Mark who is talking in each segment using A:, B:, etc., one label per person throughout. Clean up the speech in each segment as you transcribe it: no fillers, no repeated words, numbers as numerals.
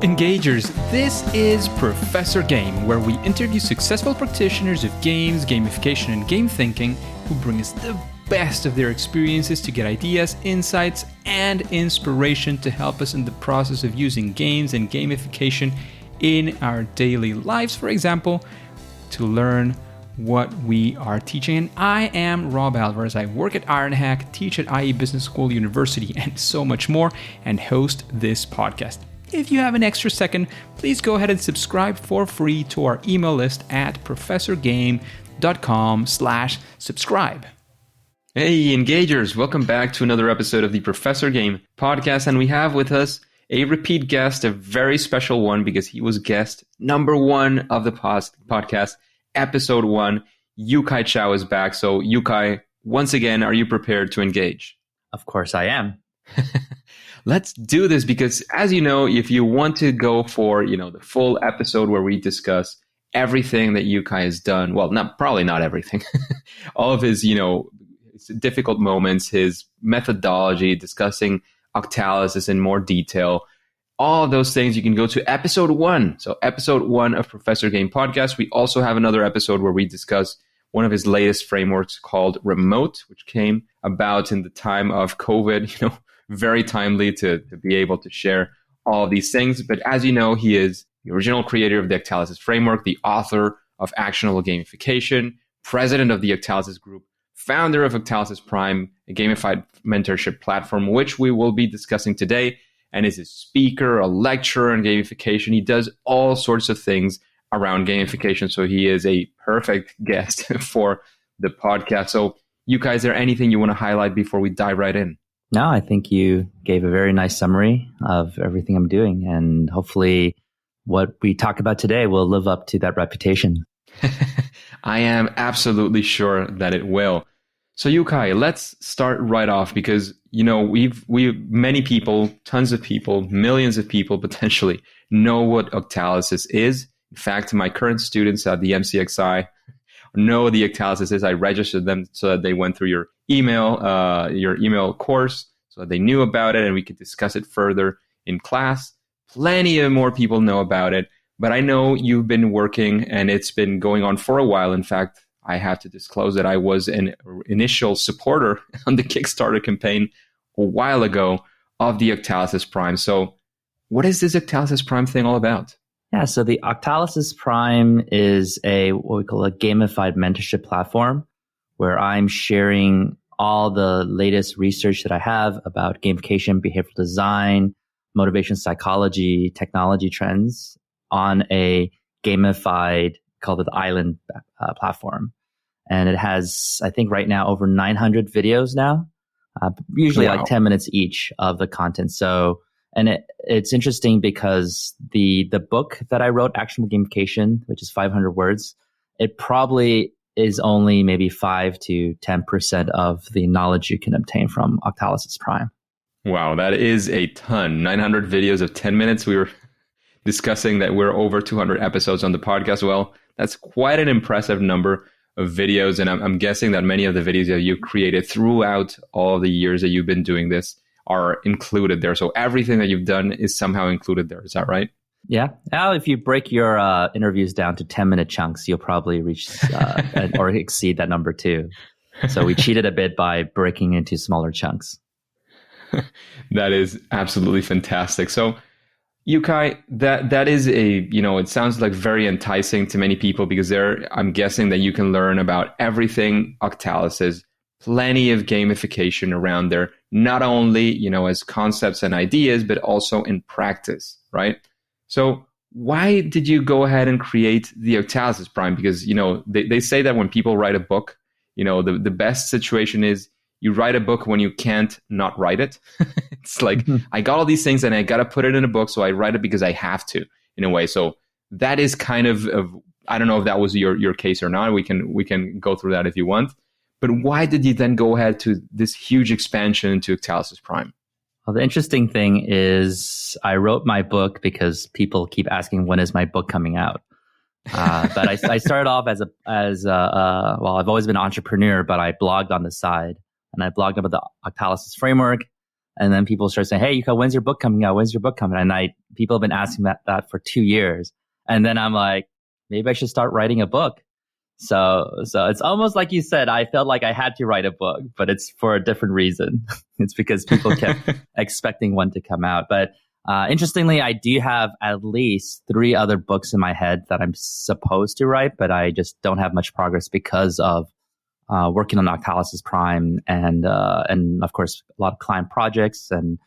A: Engagers, this is Professor Game, where we interview successful practitioners of games, gamification, and game thinking who bring us the best of their experiences to get ideas, insights, and inspiration to help us in the process of using games and gamification in our daily lives, for example, to learn what we are teaching. And I am Rob Alvarez. I work at Ironhack, teach at IE Business School University, and so much more, and host this podcast. If you have an extra second, please go ahead and subscribe for free to our email list at professorgame.com/subscribe. Hey, Engagers, welcome back to another episode of the Professor Game podcast. And we have with us a repeat guest, a very special one because he was guest number one of the podcast, episode 1. Yukai Chou is back. So Yukai, once again, are you prepared to engage?
B: Of course I am.
A: Let's do this because, as you know, if you want to go for, the full episode where we discuss everything that Yukai has done, well, probably not everything, all of his, difficult moments, his methodology, discussing Octalysis in more detail, all of those things, you can go to episode 1. So episode 1 of Professor Game Podcast. We also have another episode where we discuss one of his latest frameworks called Remote, which came about in the time of COVID, very timely to be able to share all of these things. But as you know, he is the original creator of the Octalysis Framework, the author of Actionable Gamification, president of the Octalysis Group, founder of Octalysis Prime, a Gamified Mentorship Platform, which we will be discussing today, and is a speaker, a lecturer on gamification. He does all sorts of things around gamification, so he is a perfect guest for the podcast. So, Yukai, is there anything you want to highlight before we dive right in?
B: No, I think you gave a very nice summary of everything I'm doing, and hopefully what we talk about today will live up to that reputation.
A: I am absolutely sure that it will. So Yukai, let's start right off because, we've many people, tons of people, millions of people potentially know what Octalysis is. In fact, my current students at the MCXI know what the Octalysis is. I registered them so that they went through your email course so that they knew about it and we could discuss it further in class. Plenty of more people know about it, but I know you've been working and it's been going on for a while. In fact, I have to disclose that I was an initial supporter on the Kickstarter campaign a while ago of the Octalysis Prime. So what is this Octalysis Prime thing all about?
B: Yeah, so the Octalysis Prime is what we call a gamified mentorship platform where I'm sharing all the latest research that I have about gamification, behavioral design, motivation psychology, technology trends on a gamified, called the Island platform. And it has, I think right now, over 900 videos now, usually like 10 minutes each of the content. So, and it's interesting because the book that I wrote, Actionable Gamification, which is 500 words, it probably is only maybe 5 to 10% of the knowledge you can obtain from Octalysis Prime.
A: Wow, that is a ton. 900 videos of 10 minutes. We were discussing that we're over 200 episodes on the podcast. Well, that's quite an impressive number of videos. And I'm guessing that many of the videos that you created throughout all the years that you've been doing this are included there. So everything that you've done is somehow included there. Is that right?
B: Yeah. Now, if you break your interviews down to 10-minute chunks, you'll probably reach or exceed that number too. So we cheated a bit by breaking into smaller chunks.
A: That is absolutely fantastic. So Yukai, that is it sounds like very enticing to many people because I'm guessing that you can learn about everything Octalysis, plenty of gamification around there, not only, as concepts and ideas, but also in practice, right? So why did you go ahead and create the Octalysis Prime? Because, they say that when people write a book, the best situation is you write a book when you can't not write it. It's like, I got all these things and I got to put it in a book. So I write it because I have to, in a way. So that is kind of I don't know if that was your case or not. We can go through that if you want. But why did you then go ahead to this huge expansion into Octalysis Prime?
B: Well, the interesting thing is I wrote my book because people keep asking, when is my book coming out? But I started off as I've always been an entrepreneur, but I blogged on the side. And I blogged about the Octalysis Framework. And then people start saying, hey, Yuka, when's your book coming out? When's your book coming out? And people have been asking that for 2 years. And then I'm like, maybe I should start writing a book. So it's almost like you said, I felt like I had to write a book, but it's for a different reason. It's because people kept expecting one to come out. But interestingly, I do have at least 3 other books in my head that I'm supposed to write, but I just don't have much progress because of working on Octalysis Prime and of course, a lot of client projects. And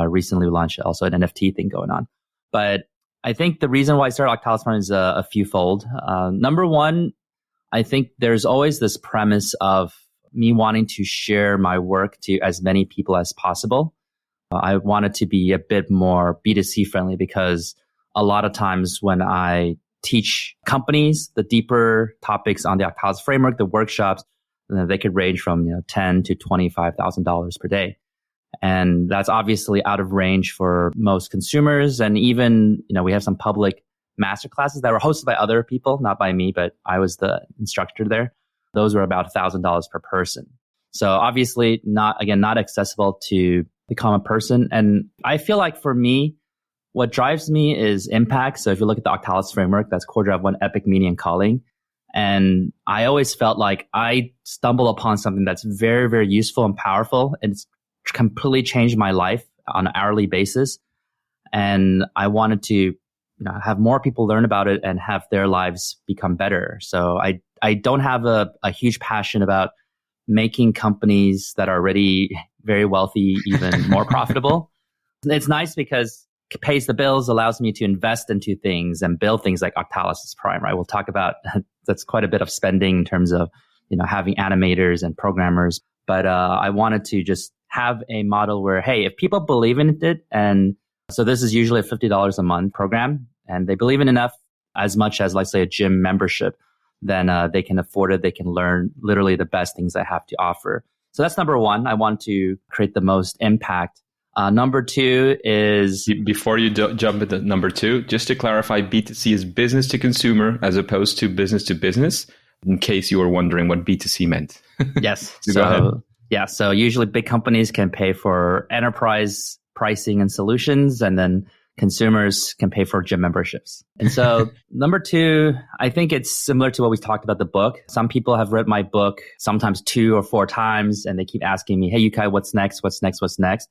B: recently we launched also an NFT thing going on. But I think the reason why I started Octalysis Prime is a fewfold. Number one, I think there's always this premise of me wanting to share my work to as many people as possible. I want it to be a bit more B2C friendly because a lot of times when I teach companies the deeper topics on the Octalysis framework, the workshops, they could range from $10,000 to $25,000 per day. And that's obviously out of range for most consumers. And even, we have some public master classes that were hosted by other people, not by me, but I was the instructor there. Those were about $1,000 per person. So obviously not accessible to the common person. And I feel like for me, what drives me is impact. So if you look at the Octalysis framework, that's core drive 1, epic, meaning, and calling. And I always felt like I stumble upon something that's very, very useful and powerful. And it's completely changed my life on an hourly basis. And I wanted to have more people learn about it and have their lives become better. So I don't have a huge passion about making companies that are already very wealthy even more profitable. It's nice because it pays the bills, allows me to invest into things and build things like Octalysis Prime, right? We'll talk about that's quite a bit of spending in terms of having animators and programmers. But I wanted to just have a model where, hey, if people believe in it, and so this is usually a $50 a month program, and they believe in enough as much as, let's say, a gym membership, then they can afford it. They can learn literally the best things I have to offer. So that's number one. I want to create the most impact. Number two is...
A: Before you jump into number two, just to clarify, B2C is business to consumer as opposed to business, in case you were wondering what B2C meant.
B: Yes.
A: Go ahead.
B: So usually big companies can pay for enterprise pricing and solutions, and then consumers can pay for gym memberships. And so number two, I think it's similar to what we talked about the book. Some people have read my book sometimes 2 or 4 times, and they keep asking me, hey, Yukai, what's next? What's next? What's next?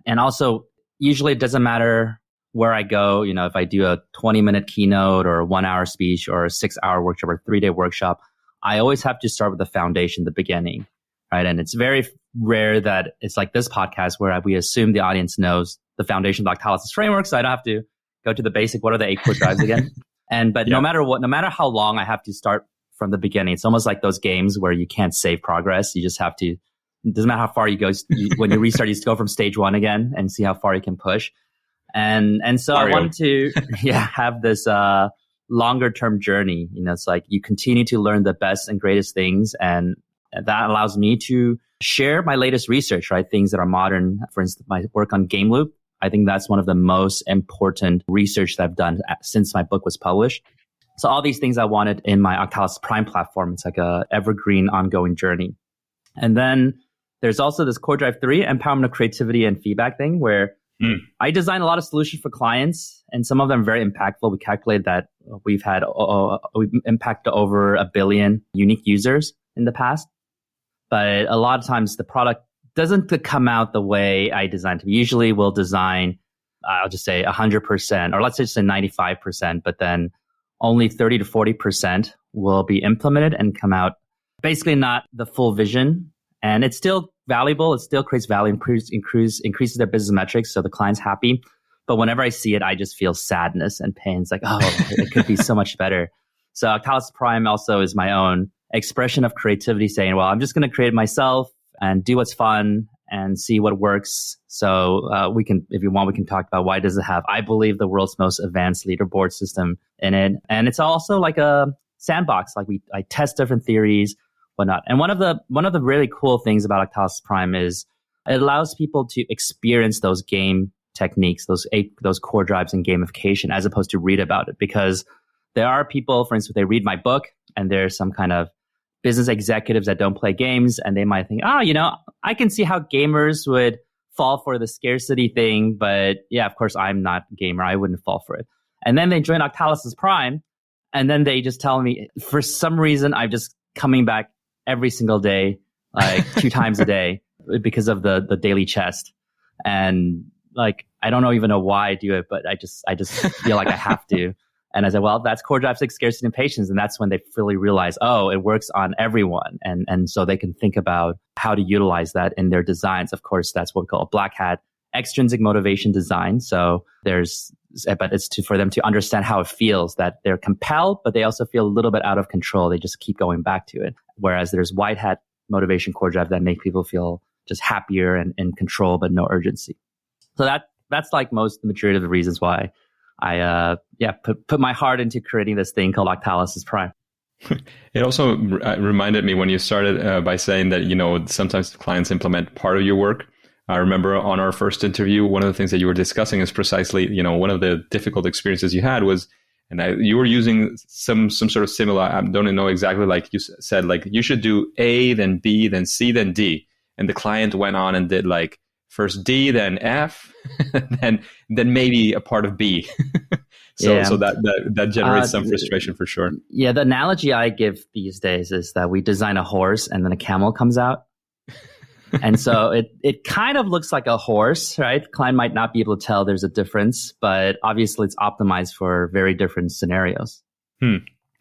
B: And also, usually it doesn't matter where I go. If I do a 20-minute keynote or a 1-hour speech or a 6-hour workshop or a 3-day workshop, I always have to start with the foundation, the beginning, right? And it's very rare that it's like this podcast where we assume the audience knows the foundation of the Octalysis framework, so I don't have to go to the basic. What are the 8 core drives again? But no matter what, no matter how long, I have to start from the beginning. It's almost like those games where you can't save progress. You just have to. It doesn't matter how far you go. When you restart, you just go from stage 1 again and see how far you can push. And so Mario. I wanted to have this longer term journey. It's like you continue to learn the best and greatest things, and that allows me to share my latest research, right? Things that are modern. For instance, my work on Game Loop. I think that's one of the most important research that I've done since my book was published. So all these things I wanted in my Octalysis Prime platform. It's like a evergreen, ongoing journey. And then there's also this Core Drive 3, empowerment of creativity and feedback thing, where I design a lot of solutions for clients, and some of them are very impactful. We calculated that we've impacted over 1 billion unique users in the past. But a lot of times the product doesn't come out the way I designed it. Usually we'll design, I'll just say 100%, or let's just say 95%, but then only 30 to 40% will be implemented and come out basically not the full vision. And it's still valuable. It still creates value, increases their business metrics, so the client's happy. But whenever I see it, I just feel sadness and pain. It's like, oh, it could be so much better. So Octalysis Prime also is my own expression of creativity, saying, well, I'm just going to create it myself and do what's fun and see what works. So we can, if you want, we can talk about why does it have, I believe, the world's most advanced leaderboard system in it. And it's also like a sandbox. Like I test different theories, whatnot. And one of the really cool things about Octalysis Prime is it allows people to experience those game techniques, those core drives in gamification, as opposed to read about it. Because there are people, for instance, they read my book and there's some kind of business executives that don't play games, and they might think, I can see how gamers would fall for the scarcity thing, but yeah, of course, I'm not a gamer. I wouldn't fall for it. And then they join Octalysis Prime, and then they just tell me, for some reason, I'm just coming back every single day, like 2 times a day, because of the daily chest. And like, I don't even know why I do it, but I just feel like I have to. And I said, well, that's core drive 6, scarcity and patience. And that's when they fully realize, oh, it works on everyone. And so they can think about how to utilize that in their designs. Of course, that's what we call a black hat extrinsic motivation design. So but it's for them to understand how it feels, that they're compelled, but they also feel a little bit out of control. They just keep going back to it. Whereas there's white hat motivation core drive that make people feel just happier and in control, but no urgency. So that's like the majority of the reasons why I put my heart into creating this thing called Octalysis Prime.
A: It also reminded me when you started by saying that, sometimes clients implement part of your work. I remember on our first interview, one of the things that you were discussing is precisely, one of the difficult experiences you had was, you were using some sort of similar, I don't know exactly, like you said, like you should do A, then B, then C, then D. And the client went on and did like first D, then F, then maybe a part of B. So that generates some frustration for sure.
B: Yeah, the analogy I give these days is that we design a horse and then a camel comes out. And so it kind of looks like a horse, right? Client might not be able to tell there's a difference, but obviously it's optimized for very different scenarios.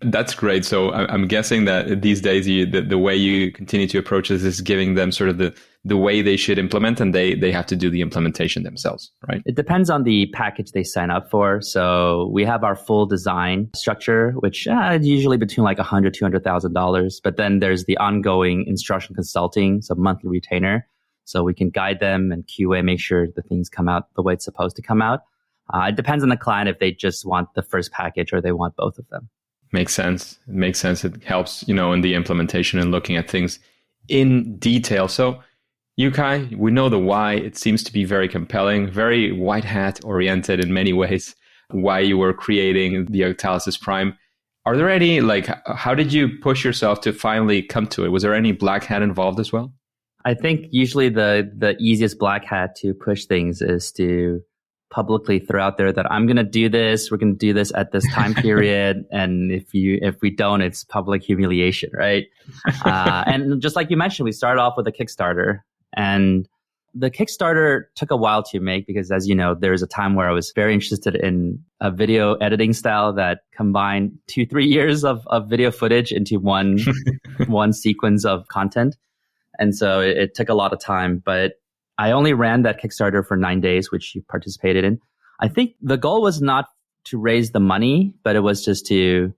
A: That's great. So I'm guessing that these days the way you continue to approach this is giving them sort of the way they should implement, and they have to do the implementation themselves, right?
B: It depends on the package they sign up for. So we have our full design structure, which usually between like $100,000 to $200,000. But then there's the ongoing instructional consulting, so monthly retainer. So we can guide them and QA, make sure the things come out the way it's supposed to come out. It depends on the client if they just want the first package or they want both of them.
A: Makes sense. It makes sense. It helps, in the implementation and looking at things in detail. So, Yukai, we know the why. It seems to be very compelling, very white hat oriented in many ways, why you were creating the Octalysis Prime. Are there any, how did you push yourself to finally come to it? Was there any black hat involved as well?
B: I think usually the easiest black hat to push things is to publicly throw out there that I'm going to do this. We're going to do this at this time period. And if we don't, it's public humiliation, right? And just like you mentioned, we started off with a Kickstarter, and the Kickstarter took a while to make because, as you know, there's a time where I was very interested in a video editing style that combined 2-3 years of video footage into one sequence of content. And so it took a lot of time, but I only ran that Kickstarter for 9 days, which you participated in. I think the goal was not to raise the money, but it was just to,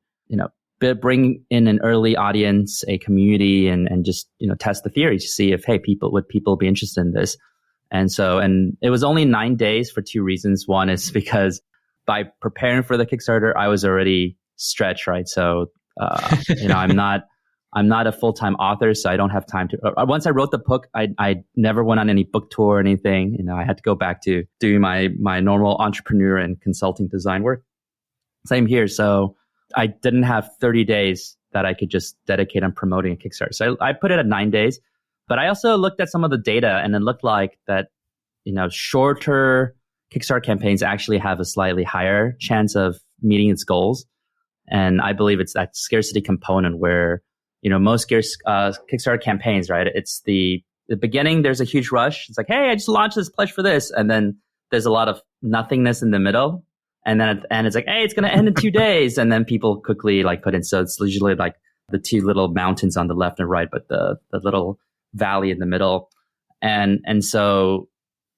B: bring in an early audience, a community, and just, test the theory to see if, hey, would people be interested in this? And it was only 9 days for 2 reasons. One is because by preparing for the Kickstarter, I was already stretched, right? So, I'm not a full-time author, so I don't have time to. Once I wrote the book, I never went on any book tour or anything. I had to go back to doing my normal entrepreneur and consulting design work. Same here. So I didn't have 30 days that I could just dedicate on promoting a Kickstarter. So I put it at 9 days. But I also looked at some of the data, and it looked like that, shorter Kickstarter campaigns actually have a slightly higher chance of meeting its goals. And I believe it's that scarcity component where most Kickstarter campaigns, right? It's the beginning, there's a huge rush. It's like, hey, I just launched this pledge for this. And then there's a lot of nothingness in the middle. And then at the end, it's like, hey, it's going to end in 2 days. And then people quickly put in. So it's usually like the 2 little mountains on the left and right, but the little valley in the middle. And so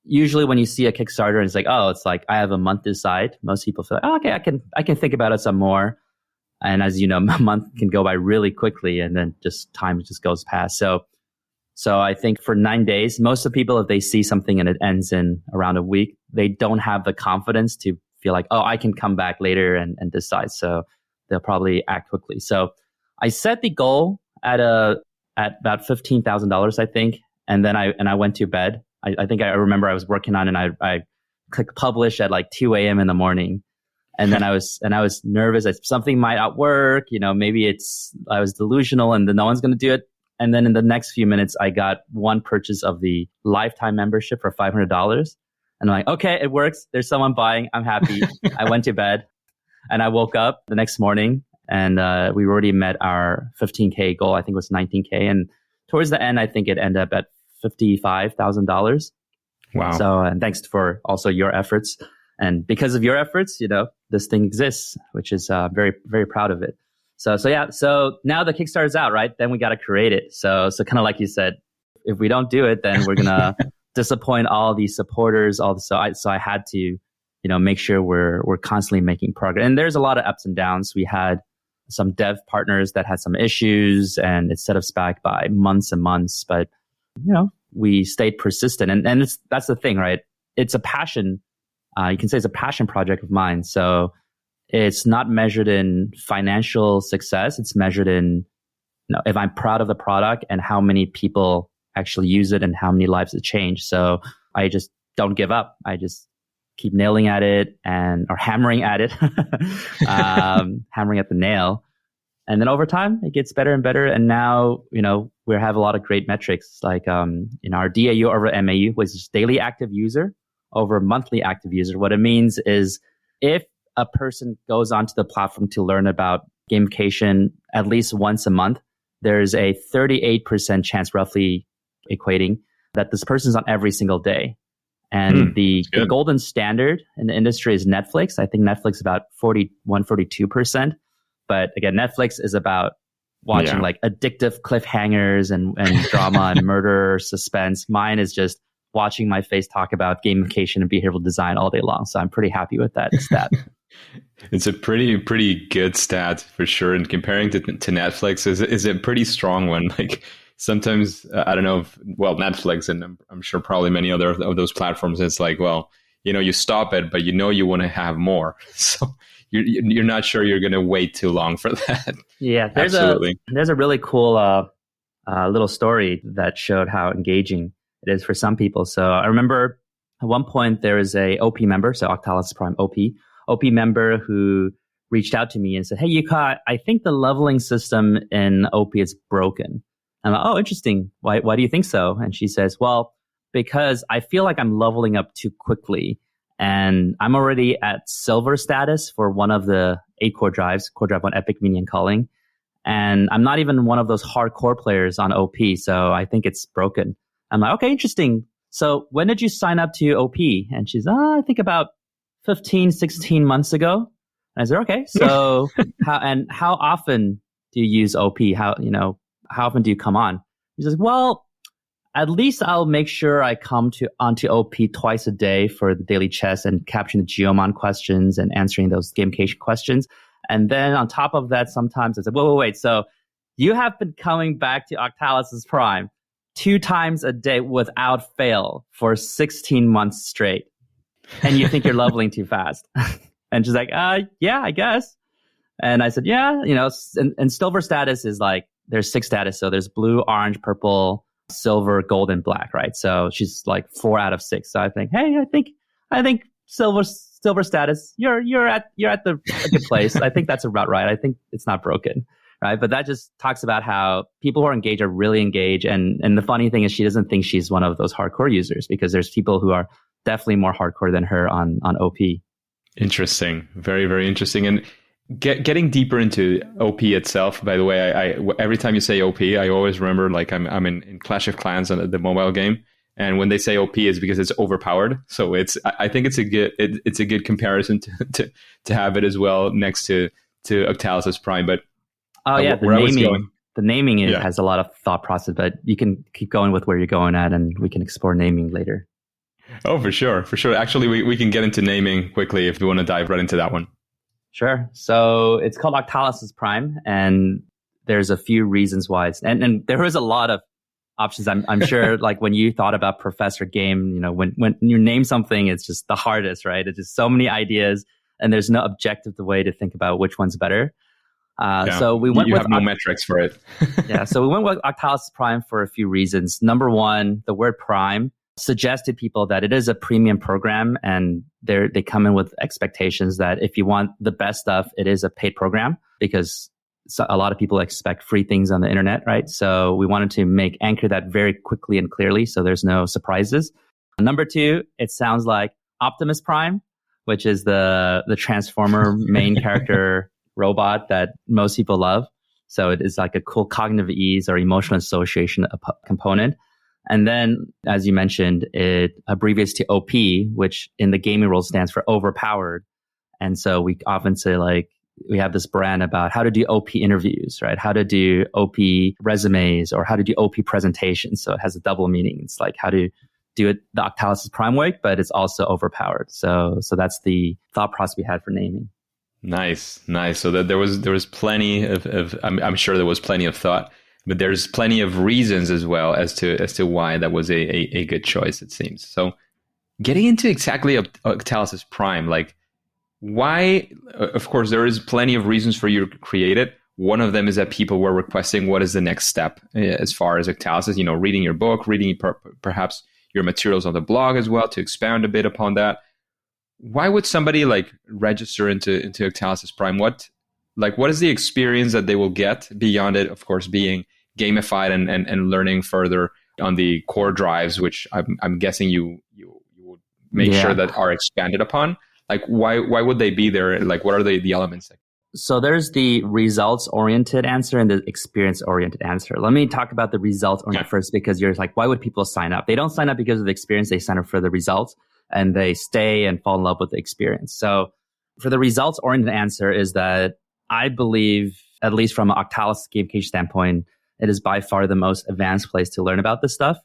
B: usually when you see a Kickstarter, it's like, I have a month to decide. Most people feel like, oh, okay, I can think about it some more. And as you know, a month can go by really quickly, and then time just goes past. So I think for 9 days, most of the people, if they see something and it ends in around a week, they don't have the confidence to feel like, oh, I can come back later and decide. So they'll probably act quickly. So I set the goal at about $15,000, I think, and then I went to bed. I think I remember I was working on it, and I clicked publish at 2 a.m. in the morning. And then I was nervous that something might not work. Maybe I was delusional and then no one's going to do it. And then in the next few minutes, I got one purchase of the lifetime membership for $500. And I'm like, okay, it works. There's someone buying. I'm happy. I went to bed and I woke up the next morning and we already met our 15K goal. I think it was 19K. And towards the end, I think it ended up at $55,000.
A: Wow.
B: So, and thanks for also your efforts. And because of your efforts, this thing exists, which is very, very proud of it. So yeah. So now the Kickstarter is out, right? Then we got to create it. So kind of like you said, if we don't do it, then we're gonna disappoint all these supporters. So I had to, make sure we're constantly making progress. And there's a lot of ups and downs. We had some dev partners that had some issues, and it set us back by months and months. But we stayed persistent, and that's the thing, right? It's a passion. You can say it's a passion project of mine. So it's not measured in financial success. It's measured in, if I'm proud of the product and how many people actually use it and how many lives it changed. So I just don't give up. I just keep nailing at it or hammering at it, hammering at the nail. And then over time, it gets better and better. And now, we have a lot of great metrics like, our DAU over MAU, which is daily active user over monthly active user. What it means is if a person goes onto the platform to learn about gamification at least once a month, there's a 38% chance, roughly equating, that this person's on every single day. And the golden standard in the industry is Netflix. I think Netflix is about 42%. But again, Netflix is about watching like addictive cliffhangers and drama and murder, suspense. Mine is just watching my face talk about gamification and behavioral design all day long. So I'm pretty happy with that stat.
A: It's a pretty good stat for sure. And comparing to Netflix is a pretty strong one. Like sometimes, I don't know Netflix, and I'm sure probably many other of those platforms, it's like, you stop it, but you want to have more. So you're not sure you're going to wait too long for that.
B: Yeah, there's a really cool little story that showed how engaging it is for some people. So I remember at one point there was a OP member, so Octalysis Prime OP member who reached out to me and said, "Hey, Yuka, I think the leveling system in OP is broken." I'm like, "Oh, interesting. Why do you think so?" And she says, "Well, because I feel like I'm leveling up too quickly. And I'm already at silver status for one of the 8 core drives, Core Drive 1 Epic, Mini, and Calling. And I'm not even one of those hardcore players on OP, so I think it's broken." I'm like, "Okay, interesting. So when did you sign up to OP?" And she's, I think about 15, 16 months ago. And I said, "Okay, so how often do you use OP? How often do you come on?" She says, "Well, at least I'll make sure I come onto OP twice a day for the daily chess and capturing the Geomon questions and answering those gamification questions. And then on top of that, sometimes I said, wait. So you have been coming back to Octalysis Prime 2 times a day without fail for 16 months straight. And you think you're leveling too fast." And she's like, "Yeah, I guess." And I said, "Yeah, and silver status is like, there's 6 status. So there's blue, orange, purple, silver, gold, and black, right?" So she's like 4 out of 6. So I think, hey, I think silver status, you're at a good place. I think that's about right. I think it's not broken, right? But that just talks about how people who are engaged are really engaged. And the funny thing is, she doesn't think she's one of those hardcore users, because there's people who are definitely more hardcore than her on OP.
A: Interesting. Very, very interesting. And getting deeper into OP itself, by the way, I every time you say OP, I always remember like I'm in Clash of Clans, the mobile game, and when they say OP, it's because it's overpowered. So I think it's a good comparison to have it as well next to Octalysis Prime. But
B: the naming has a lot of thought process, but you can keep going with where you're going at, and we can explore naming later.
A: Oh, for sure. Actually, we can get into naming quickly if you want to dive right into that one.
B: Sure. So it's called Octalysis Prime, and there's a few reasons why and there was a lot of options. I'm sure like when you thought about Professor Game, when you name something, it's just the hardest, right? It's just so many ideas, and there's no objective way to think about which one's better. So we went with
A: no metrics for it.
B: So we went with Octalysis Prime for a few reasons. Number one, the word prime suggested people that it is a premium program, and they come in with expectations that if you want the best stuff, it is a paid program, because a lot of people expect free things on the internet, right? So we wanted to anchor that very quickly and clearly so there's no surprises. Number two, it sounds like Optimus Prime, which is the Transformer main character robot that most people love. So it is like a cool cognitive ease or emotional association component. And then, as you mentioned, it abbreviates to OP, which in the gaming world stands for overpowered. And so we often say like, we have this brand about how to do OP interviews, right? How to do OP resumes or how to do OP presentations. So it has a double meaning. It's like how to do it the Octalysis Prime way, but it's also overpowered. So that's the thought process we had for naming.
A: Nice. So that there was plenty of I'm sure there was plenty of thought, but there's plenty of reasons as well as to why that was a good choice, it seems. So getting into exactly Octalysis Prime, like why? Of course, there is plenty of reasons for you to create it. One of them is that people were requesting what is the next step as far as Octalysis, reading your book, reading perhaps your materials on the blog as well to expound a bit upon that. Why would somebody like register into Octalysis Prime? What is the experience that they will get beyond it, of course, being gamified and learning further on the core drives, which I'm guessing you would make sure that are expanded upon? Like, why would they be there? Like, what are the elements?
B: So there's the results-oriented answer and the experience-oriented answer. Let me talk about the results-oriented first, because you're like, why would people sign up? They don't sign up because of the experience. They sign up for the results, and they stay and fall in love with the experience. So for the results-oriented answer is that I believe, at least from an Octalysis gamification standpoint, it is by far the most advanced place to learn about this stuff.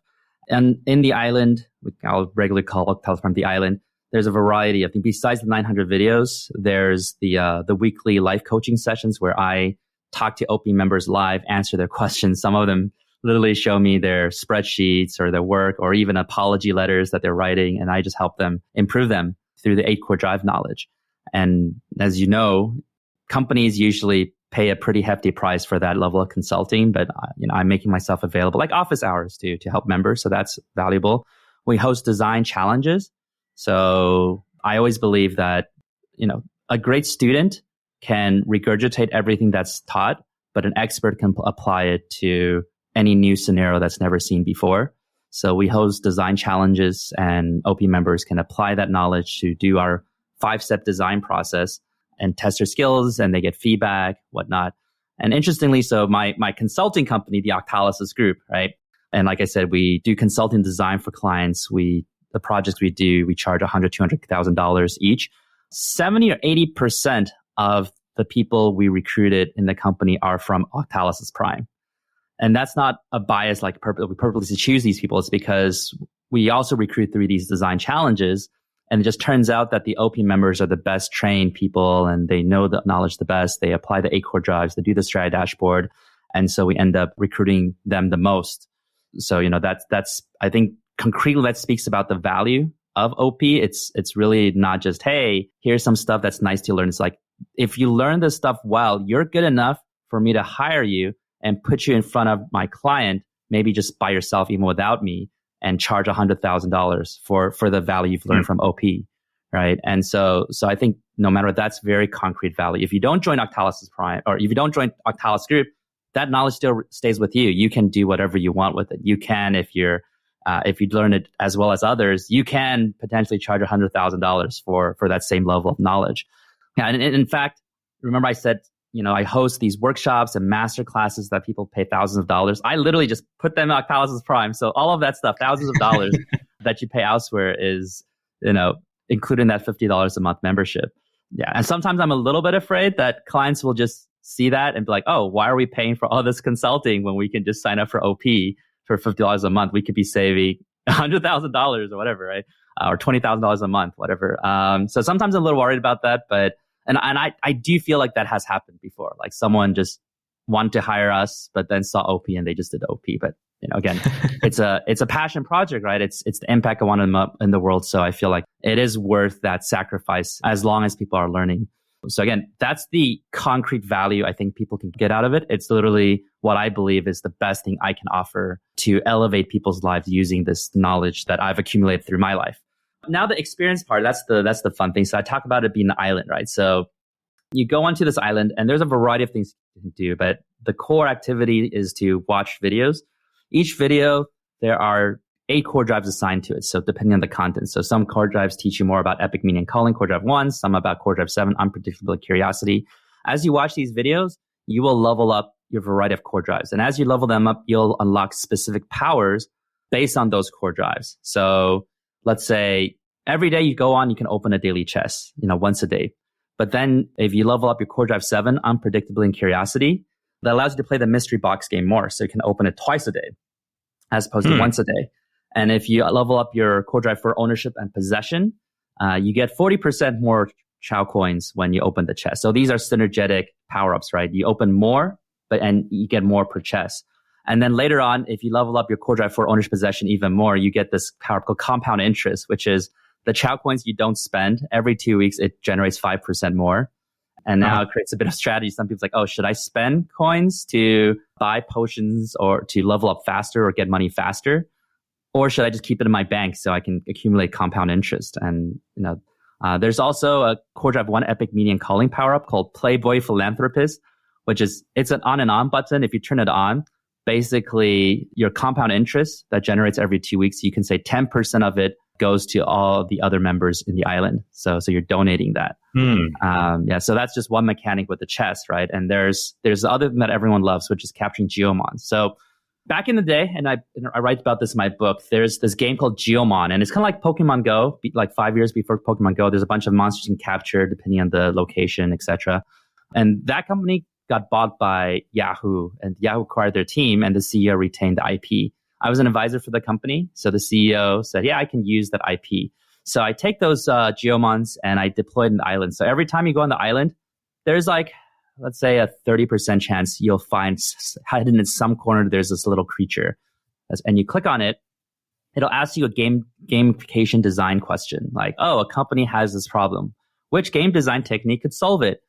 B: And in the island, I'll regularly call Octalysis Prime the island, there's a variety. I think besides the 900 videos, there's the weekly life coaching sessions where I talk to OP members live, answer their questions. Some of them literally show me their spreadsheets or their work or even apology letters that they're writing. And I just help them improve them through the 8 core drive knowledge. And as you know, companies usually pay a pretty hefty price for that level of consulting, but I'm making myself available like office hours to help members. So that's valuable. We host design challenges. So I always believe that, a great student can regurgitate everything that's taught, but an expert can apply it to any new scenario that's never seen before. So we host design challenges and OP members can apply that knowledge to do our 5-step design process and test their skills, and they get feedback, whatnot. And interestingly, so my consulting company, the Octalysis Group, right? And like I said, we do consulting design for clients. The projects we do, we charge $100,000, $200,000 each. 70 or 80% of the people we recruited in the company are from Octalysis Prime. And that's not a bias, like we purposely choose these people. It's because we also recruit through these design challenges. And it just turns out that the OP members are the best trained people and they know the knowledge the best. They apply the 8 core drives, they do the strategy dashboard. And so we end up recruiting them the most. So, that's I think, concretely, that speaks about the value of OP. It's really not just, hey, here's some stuff that's nice to learn. It's like, if you learn this stuff well, you're good enough for me to hire you and put you in front of my client, maybe just by yourself, even without me, and charge $100,000 for the value you've learned from OP, right? And so I think no matter what, that's very concrete value. If you don't join Octalysis Prime, or if you don't join Octalysis Group, that knowledge still stays with you. You can do whatever you want with it. You can, if you learn it as well as others, you can potentially charge $100,000 for that same level of knowledge. Yeah, and in fact, remember I said, I host these workshops and master classes that people pay thousands of dollars. I literally just put them in Octalysis Prime. So all of that stuff, thousands of dollars that you pay elsewhere is, including that $50 a month membership. Yeah, and sometimes I'm a little bit afraid that clients will just see that and be like, oh, why are we paying for all this consulting when we can just sign up for OP for $50 a month? We could be saving $100,000 or whatever, right? Or $20,000 a month, whatever. So sometimes I'm a little worried about that, but I do feel like that has happened before. Like someone just wanted to hire us, but then saw OP and they just did OP. But again, it's a passion project, right? It's the impact I want in the world. So I feel like it is worth that sacrifice as long as people are learning. So again, that's the concrete value I think people can get out of it. It's literally what I believe is the best thing I can offer to elevate people's lives using this knowledge that I've accumulated through my life. Now the experience part, that's the fun thing. So I talk about it being an island, right? So you go onto this island and there's a variety of things do, but the core activity is to watch videos. Each video, there are 8 core drives assigned to it. So depending on the content. So some core drives teach you more about epic meaning and calling, core drive 1, some about core drive 7, unpredictable curiosity. As you watch these videos, you will level up your variety of core drives. And as you level them up, you'll unlock specific powers based on those core drives. So let's say every day you go on, you can open a daily chess, once a day. But then if you level up your core drive 7, unpredictability and curiosity, that allows you to play the mystery box game more. So you can open it twice a day as opposed to once a day. And if you level up your core drive for ownership and possession, you get 40% more Chou coins when you open the chest. So these are synergetic power-ups, right? You open more, and you get more per chest. And then later on, if you level up your core drive for ownership possession even more, you get this power called compound interest, which is the Chou coins you don't spend. Every 2 weeks, it generates 5% more. And now it creates a bit of strategy. Some people's like, oh, should I spend coins to buy potions or to level up faster or get money faster? Or should I just keep it in my bank so I can accumulate compound interest? And, there's also a core drive 1 epic meaning and calling power up called Playboy Philanthropist, which is, it's an on and on button. If you turn it on, basically your compound interest that generates every 2 weeks, you can say 10% of it goes to all the other members in the island. So you're donating that. So that's just one mechanic with the chest, right? And there's the other thing that everyone loves, which is capturing Geomon. So back in the day, and I write about this in my book, there's this game called Geomon, and it's kind of like Pokemon Go. Like 5 years before Pokemon Go, there's a bunch of monsters you can capture depending on the location, etc. And that company got bought by Yahoo, and Yahoo acquired their team, and the CEO retained the IP. I was an advisor for the company, so the CEO said, yeah, I can use that IP. So I take those Geomons and I deploy it in the island. So every time you go on the island, there's like, let's say a 30% chance you'll find hidden in some corner, there's this little creature. And you click on it, it'll ask you a gamification design question. Like, oh, a company has this problem. Which game design technique could solve it?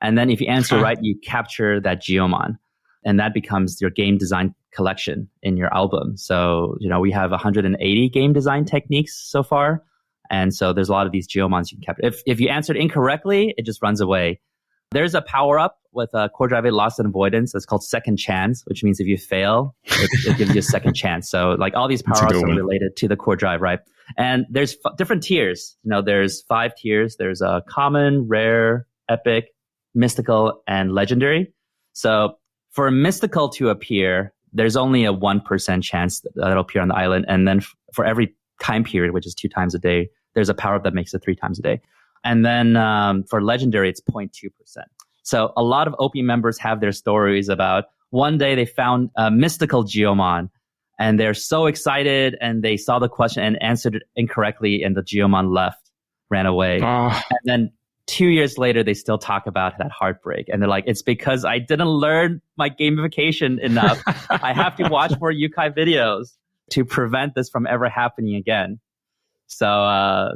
B: And then if you answer right, you capture that Geomon. And that becomes your game design collection in your album. So, we have 180 game design techniques so far. And so there's a lot of these Geomons you can capture. If you answered incorrectly, it just runs away. There's a power up with a core drive 8 loss and avoidance that's called second chance, which means if you fail, it gives you a second chance. So like all these power ups are related to the core drive, right? And there's different tiers. There's 5 tiers. There's a common, rare, epic, mystical, and legendary. So for a mystical to appear, there's only a 1% chance that it'll appear on the island. And then for every time period, which is 2 times a day, there's a power up that makes it 3 times a day. And then for legendary, it's 0.2%. So a lot of OP members have their stories about one day they found a mystical Geomon and they're so excited and they saw the question and answered it incorrectly and the Geomon ran away. And then 2 years later, they still talk about that heartbreak. And they're like, it's because I didn't learn my gamification enough. I have to watch more Yukai videos to prevent this from ever happening again. So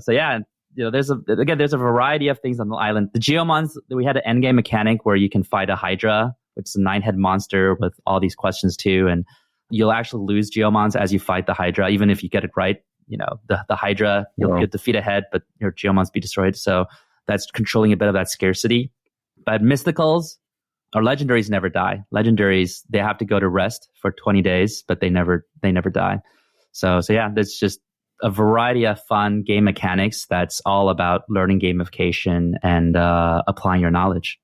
B: yeah, there's a variety of things on the island. The Geomons, we had an endgame mechanic where you can fight a Hydra, which is a 9-head monster with all these questions too. And you'll actually lose Geomons as you fight the Hydra, even if you get it right. The Hydra, you'll defeat a head, but your Geomons be destroyed. So that's controlling a bit of that scarcity. But mysticals or legendaries never die. Legendaries, they have to go to rest for 20 days, but they never die. So yeah, there's just a variety of fun game mechanics that's all about learning gamification and applying your knowledge.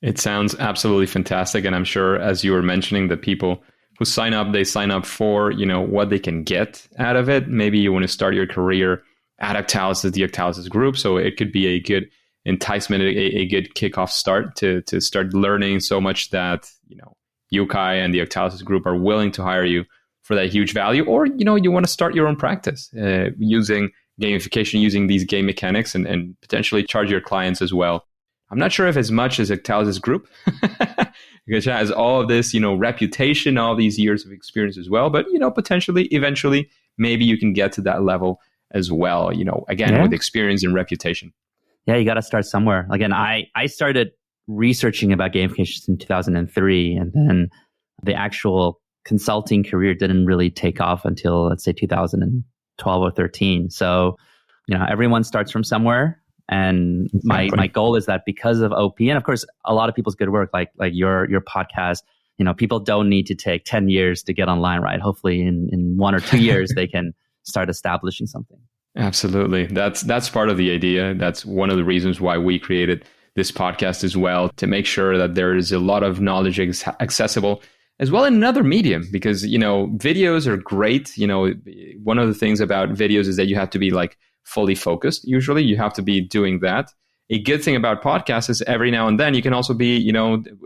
A: It sounds absolutely fantastic. And I'm sure, as you were mentioning, the people who sign up, they sign up for, what they can get out of it. Maybe you want to start your career at Octalysis, the Octalysis group. So it could be a good enticement, a good kickoff start to start learning so much that, Yukai and the Octalysis group are willing to hire you for that huge value. Or, you want to start your own practice using gamification, using these game mechanics and potentially charge your clients as well. I'm not sure if as much as Octalysis group, because it has all of this, reputation, all these years of experience as well. But, potentially, eventually, maybe you can get to that level as well, with experience and reputation.
B: Yeah, you got to start somewhere. Again, I started researching about gamification in 2003, and then the actual consulting career didn't really take off until, let's say, 2012 or 13. So, everyone starts from somewhere. And
A: Exactly.
B: my goal is that because of OP, and of course, a lot of people's good work, like your podcast, people don't need to take 10 years to get online, right? Hopefully in 1 or 2 years, they can start establishing something.
A: Absolutely. That's part of the idea. That's one of the reasons why we created this podcast as well, to make sure that there is a lot of knowledge accessible as well in another medium, because, videos are great. One of the things about videos is that you have to be like fully focused. Usually you have to be doing that. A good thing about podcasts is every now and then you can also be,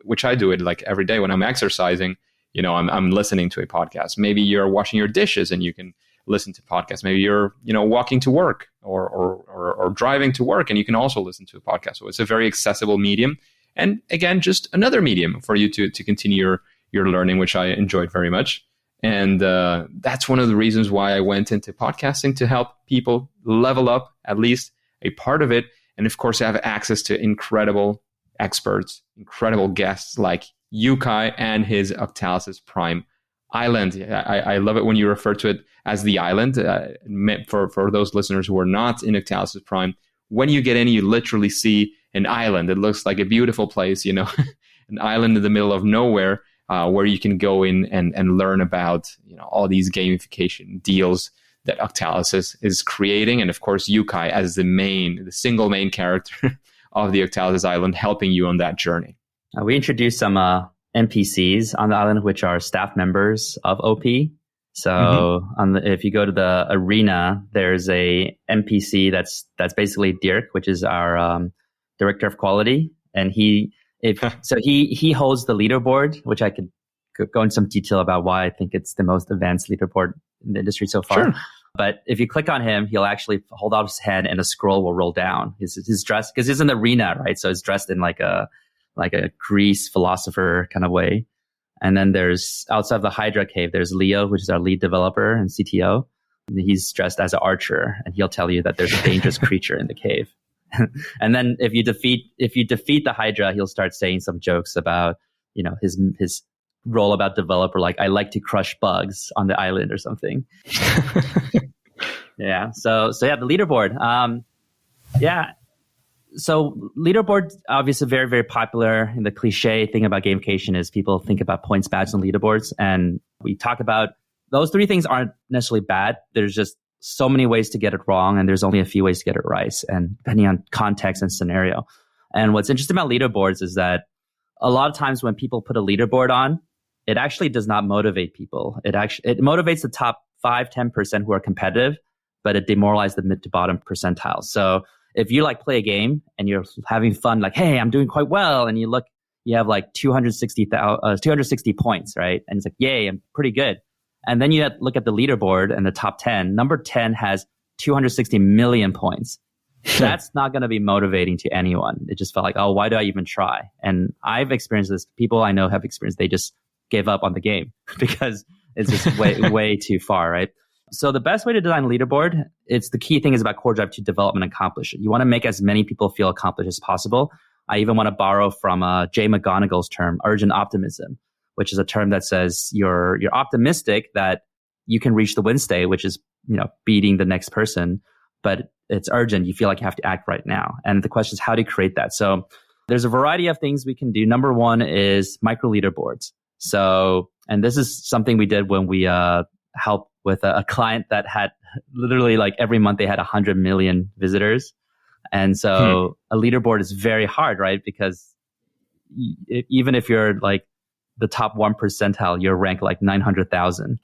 A: which I do it like every day when I'm exercising, I'm listening to a podcast. Maybe you're washing your dishes and you can listen to podcasts. Maybe you're, walking to work or driving to work and you can also listen to a podcast. So it's a very accessible medium. And again, just another medium for you to continue your learning, which I enjoyed very much. And that's one of the reasons why I went into podcasting, to help people level up at least a part of it. And of course, have access to incredible experts, incredible guests like Yukai and his Octalysis Prime Island. I love it when you refer to it as the island. For those listeners who are not in Octalysis Prime, when you get in, you literally see an island. It looks like a beautiful place, an island in the middle of nowhere, where you can go in and learn about all these gamification deals that Octalysis is creating. And of course, Yukai as the single main character of the Octalysis Island, helping you on that journey.
B: We introduced some NPCs on the island, which are staff members of OP. So if you go to the arena, there's a NPC that's basically Dirk, which is our director of quality. And he holds the leaderboard, which I could go into some detail about why I think it's the most advanced leaderboard in the industry so far. Sure. But if you click on him, he'll actually hold out his hand and a scroll will roll down. His dress, because he's in the arena, right? So he's dressed in like a Greece philosopher kind of way. And then there's outside of the Hydra cave, there's Leo, which is our lead developer and CTO. And he's dressed as an archer, and he'll tell you that there's a dangerous creature in the cave. And then if you defeat the Hydra, he'll start saying some jokes about, his role about developer, like I like to crush bugs on the island or something. Yeah. So yeah, the leaderboard. So leaderboard, obviously very, very popular. And the cliche thing about gamification is people think about points, badges, and leaderboards. And we talk about those three things aren't necessarily bad. There's just so many ways to get it wrong, and there's only a few ways to get it right, and depending on context and scenario. And what's interesting about leaderboards is that a lot of times when people put a leaderboard on, it actually does not motivate people. It motivates the top 5-10% who are competitive, but it demoralizes the mid to bottom percentile. So if you play a game and you're having fun, like, hey, I'm doing quite well, and you have like 260 points, right? And it's like, yay, I'm pretty good. And then you look at the leaderboard and the top 10. Number 10 has 260 million points. That's not going to be motivating to anyone. It just felt like, oh, why do I even try? And I've experienced this. People I know have experienced, they just gave up on the game because it's just way too far, right? So the best way to design a leaderboard, it's the key thing is about core drive to development and accomplish it. You want to make as many people feel accomplished as possible. I even want to borrow from Jay McGonigal's term, urgent optimism, which is a term that says you're optimistic that you can reach the win state, which is, beating the next person, but it's urgent. You feel like you have to act right now. And the question is, how do you create that? So there's a variety of things we can do. Number one is micro leaderboards. So, and this is something we did when we helped with a client that had literally every month they had 100 million visitors. And so a leaderboard is very hard, right? Because even if you're the top 1 percentile, you're ranked 900,000.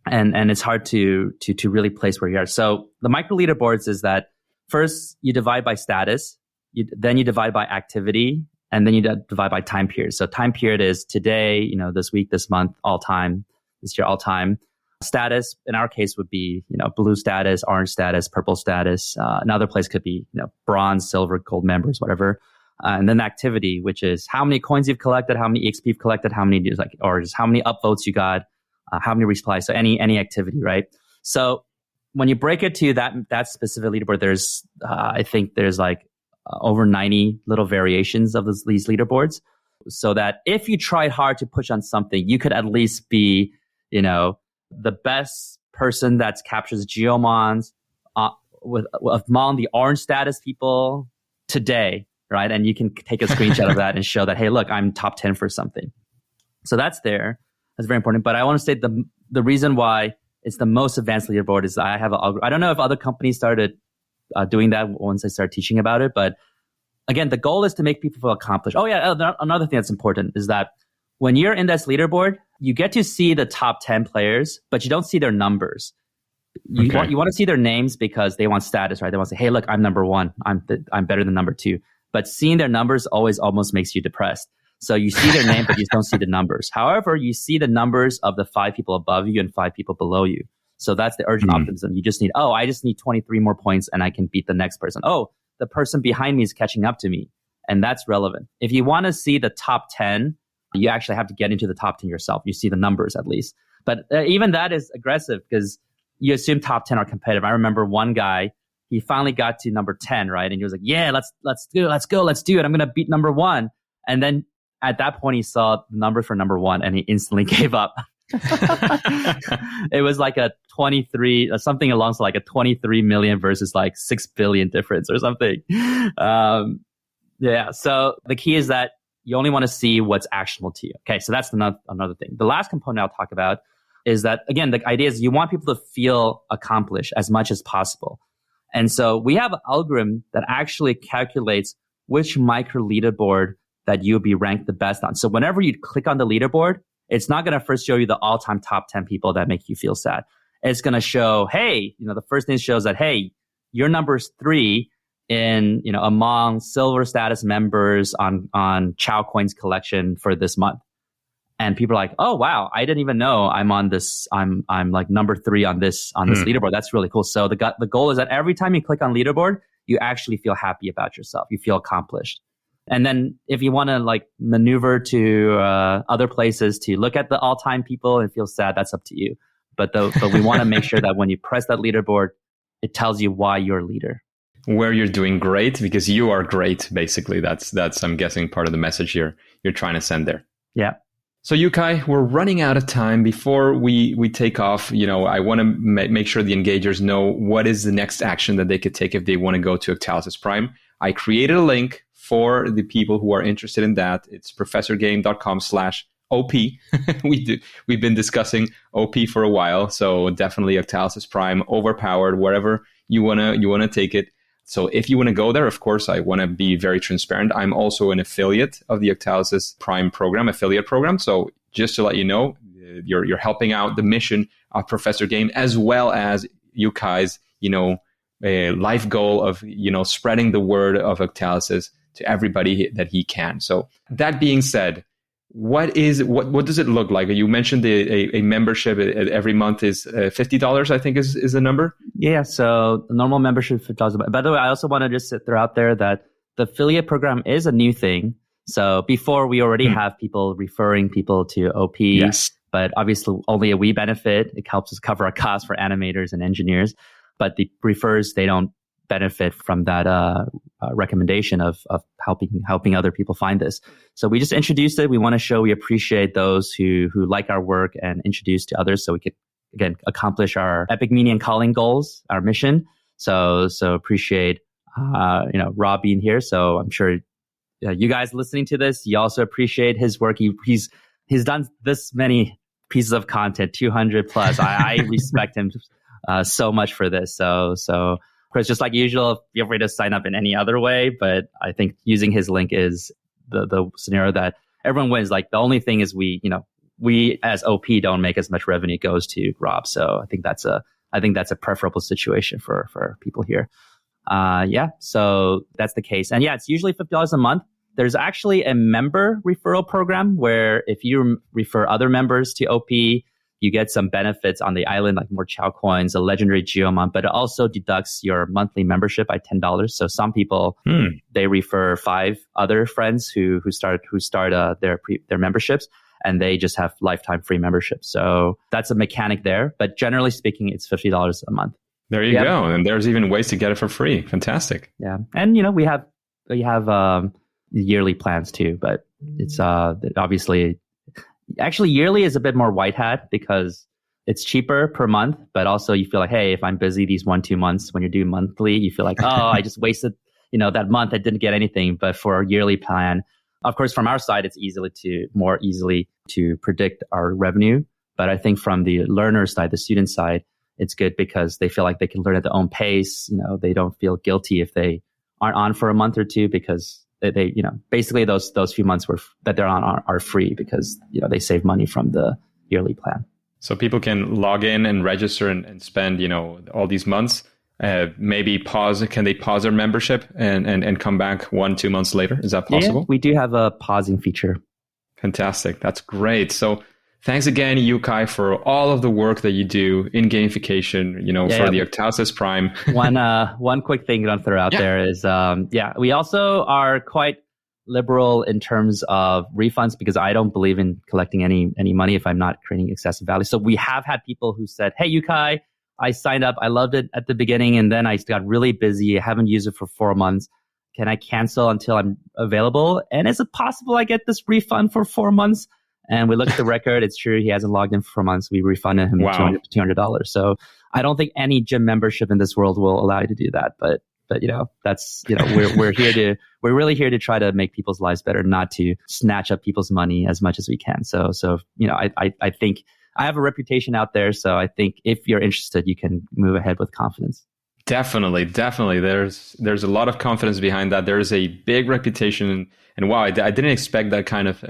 B: and it's hard to really place where you are. So the micro leaderboards is that first you divide by status, then you divide by activity, and then you divide by time period. So time period is today, this week, this month, all time, this year, all time. Status in our case would be, blue status, orange status, purple status. Another place could be, bronze, silver, gold members, whatever. And then activity, which is how many coins you've collected, how many EXP you've collected, how many or just how many upvotes you got, how many replies. So any activity, right? So when you break it to that specific leaderboard, there's I think there's over 90 little variations of these leaderboards. So that if you tried hard to push on something, you could at least be, the best person that captures Geomons among the orange status people today, right? And you can take a screenshot of that and show that, hey, look, I'm top 10 for something. So that's there. That's very important. But I want to say the reason why it's the most advanced leaderboard is I don't know if other companies started doing that once I started teaching about it. But again, the goal is to make people feel accomplished. Oh yeah, another thing that's important is that when you're in this leaderboard, you get to see the top 10 players, but you don't see their numbers. You want to see their names because they want status, right? They want to say, hey, look, I'm number one. I'm better than number two. But seeing their numbers always almost makes you depressed. So you see their name, but you don't see the numbers. However, you see the numbers of the 5 people above you and 5 people below you. So that's the urgent optimism. You just need, I just need 23 more points and I can beat the next person. Oh, the person behind me is catching up to me. And that's relevant. If you want to see the top 10, you actually have to get into the top 10 yourself. You see the numbers at least. But even that is aggressive because you assume top 10 are competitive. I remember one guy, he finally got to number 10, right? And he was like, yeah, let's do it. I'm going to beat number 1. And then at that point, he saw the numbers for number 1 and he instantly gave up. It was like a 23, something along like a 23 million versus like 6 billion difference or something. Yeah. So the key is that you only want to see what's actionable to you. Okay. So that's another thing. The last component I'll talk about is that, again, the idea is you want people to feel accomplished as much as possible. And so we have an algorithm that actually calculates which micro leaderboard that you'll be ranked the best on. So whenever you click on the leaderboard, it's not going to first show you the all-time top 10 people that make you feel sad. It's going to show, hey, the first thing shows that, hey, you're number 3 in, among silver status members on Chou Coin's collection for this month. And people are like, oh, wow, I didn't even know I'm on this. I'm like number 3 on this leaderboard. That's really cool. So the goal is that every time you click on leaderboard, you actually feel happy about yourself. You feel accomplished. And then if you want to like maneuver to other places to look at the all-time people and feel sad, that's up to you. But we want to make sure that when you press that leaderboard, it tells you why you're a leader.
A: Where you're doing great because you are great. Basically, that's I'm guessing part of the message you're trying to send there.
B: Yeah.
A: So Yukai, we're running out of time. Before we take off, I want to make sure the engagers know what is the next action that they could take if they want to go to Octalysis Prime. I created a link for the people who are interested in that. It's professorgame.com/OP. We've been discussing OP for a while, so definitely Octalysis Prime, overpowered, wherever you wanna take it. So if you want to go there, of course, I want to be very transparent. I'm also an affiliate of the Octalysis Prime program, affiliate program. So just to let you know, you're helping out the mission of Professor Game as well as Yukai's, a life goal of, spreading the word of Octalysis to everybody that he can. So that being said, what does it look like? You mentioned a membership every month is $50, I think is the number.
B: Yeah. So the normal membership is $50. By the way, I also want to just throw out there that the affiliate program is a new thing. So before we already have people referring people to OP,
A: yes,
B: but obviously only we benefit. It helps us cover our costs for animators and engineers, but the refers, they don't benefit from that recommendation of helping other people find this. So we just introduced it. We want to show we appreciate those who like our work and introduce to others, so we could again accomplish our epic meaning and calling goals, our mission. So appreciate Rob being here. So I'm sure you guys listening to this, you also appreciate his work. He's done this many pieces of content, 200 plus. I respect him so much for this. So. Chris, just like usual, feel free to sign up in any other way, but I think using his link is the scenario that everyone wins. Like the only thing is we as OP don't make as much revenue goes to Rob. So I think that's a preferable situation for people here. So that's the case. And yeah, it's usually $50 a month. There's actually a member referral program where if you refer other members to OP, you get some benefits on the island, like more Chou coins, a legendary Geomon, but it also deducts your monthly membership by $10. So some people, they refer 5 other friends who start their memberships, and they just have lifetime free membership. So that's a mechanic there. But generally speaking, it's $50 a month.
A: There you go. And there's even ways to get it for free. Fantastic.
B: Yeah. And, we have yearly plans too, but it's obviously... Actually, yearly is a bit more white hat because it's cheaper per month, but also you feel like, hey, if I'm busy these 1-2 months, when you're doing monthly, you feel like, oh, I just wasted, that month I didn't get anything. But for a yearly plan, of course, from our side, it's more easily to predict our revenue. But I think from the learner side, the student side, it's good because they feel like they can learn at their own pace. They don't feel guilty if they aren't on for a month or two, because they basically those few months that they're on are free because, they save money from the yearly plan.
A: So people can log in and register and spend, all these months, maybe can they pause their membership and come back 1-2 months later? Is that possible?
B: Yeah, we do have a pausing feature.
A: Fantastic. That's great. So thanks again, Yukai, for all of the work that you do in gamification, for the Octalysis Prime.
B: One quick thing to throw out there is, we also are quite liberal in terms of refunds because I don't believe in collecting any money if I'm not creating excessive value. So we have had people who said, hey, Yukai, I signed up. I loved it at the beginning and then I got really busy. I haven't used it for 4 months. Can I cancel until I'm available? And is it possible I get this refund for 4 months? And we looked at the record. It's true. He hasn't logged in for 4 months. We refunded him $200. So I don't think any gym membership in this world will allow you to do that. But that's, we're really here to try to make people's lives better, not to snatch up people's money as much as we can. So I think I have a reputation out there. So I think if you're interested, you can move ahead with confidence.
A: Definitely. There's a lot of confidence behind that. There is a big reputation, and wow, I didn't expect that kind of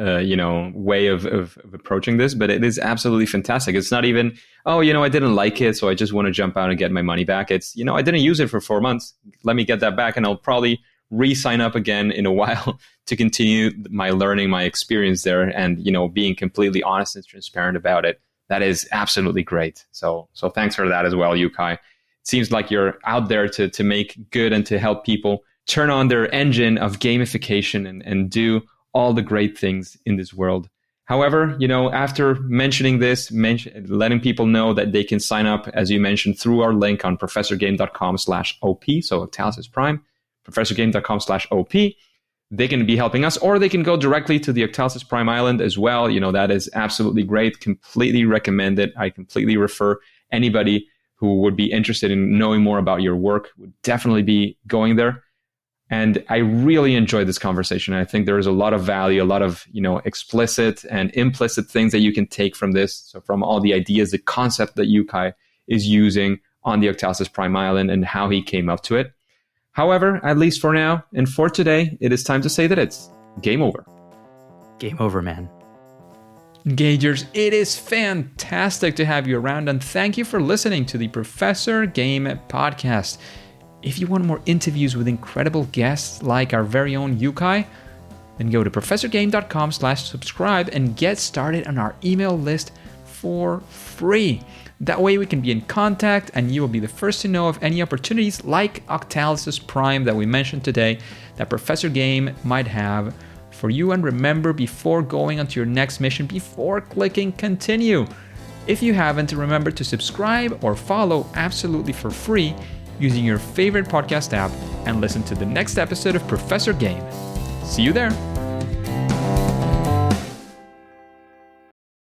A: way of approaching this, but it is absolutely fantastic. It's not even, I didn't like it, so I just want to jump out and get my money back. It's, I didn't use it for 4 months. Let me get that back, and I'll probably re-sign up again in a while to continue my learning, my experience there, and being completely honest and transparent about it. That is absolutely great. So thanks for that as well, Yukai. It seems like you're out there to make good and to help people turn on their engine of gamification and do all the great things in this world. However, after mentioning this, letting people know that they can sign up, as you mentioned, through our link on professorgame.com/OP, so Octalysis Prime, professorgame.com/OP, they can be helping us, or they can go directly to the Octalysis Prime Island as well. That is absolutely great. Completely recommend it. I completely refer anybody who would be interested in knowing more about your work would definitely be going there. And I really enjoyed this conversation. I think there is a lot of value, a lot of, explicit and implicit things that you can take from this. So from all the ideas, the concept that Yukai is using on the Octalysis Prime Island and how he came up to it. However, at least for now and for today, it is time to say that it's game over.
B: Game over, man.
A: Engagers, it is fantastic to have you around, and thank you for listening to the Professor Game podcast. If you want more interviews with incredible guests like our very own Yukai, then go to professorgame.com/subscribe and get started on our email list for free. That way we can be in contact and you will be the first to know of any opportunities like Octalysis Prime that we mentioned today that Professor Game might have for you. And remember, before going on to your next mission, before clicking continue, if you haven't, remember to subscribe or follow absolutely for free using your favorite podcast app and listen to the next episode of Professor Game. See you there.